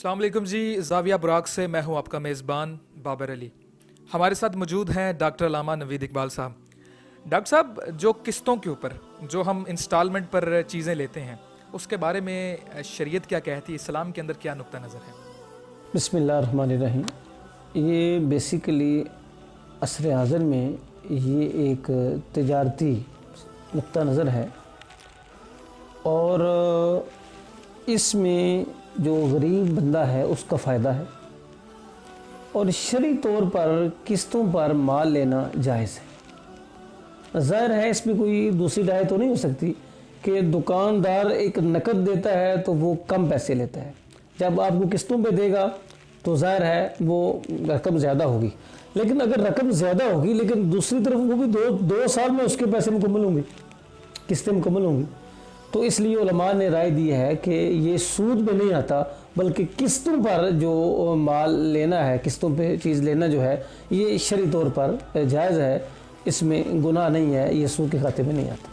अस्सलाम वालेकुम जी, ज़ाविया बुराक से मैं हूं आपका मेज़बान बाबर अली। हमारे साथ मौजूद हैं डॉक्टर अल्लामा नवीद इकबाल साहब। डॉक्टर साहब, जो किस्तों के ऊपर जो हम इंस्टॉलमेंट पर चीज़ें लेते हैं उसके बारे में शरीयत क्या कहती है, इस्लाम के अंदर क्या नुक्ता नज़र है? बिस्मिल्लाहिर्रहमानिर्रहीम। ये बेसिकली असर हाज़िर में ये एक तिजारती नुक्ता नज़र है और इसमें जो गरीब बंदा है उसका फ़ायदा है और शरई तौर पर किस्तों पर माल लेना जायज़ है। ज़ाहिर है इसमें कोई दूसरी राय तो नहीं हो सकती कि दुकानदार एक नकद देता है तो वो कम पैसे लेता है, जब आपको किस्तों पे देगा तो ज़ाहिर है वो रकम ज़्यादा होगी। लेकिन अगर रकम ज़्यादा होगी लेकिन दूसरी तरफ वो भी दो साल में उसके पैसे मुकम्मल होंगे, किस्तें मुकम्मल होंगी, तो इसलिए उलमा ने राय दी है कि ये सूद में नहीं आता बल्कि किस्तों पर जो माल लेना है, किस्तों पे चीज़ लेना जो है ये शरई तौर पर जायज़ है, इसमें गुनाह नहीं है, ये सूद के खाते में नहीं आता।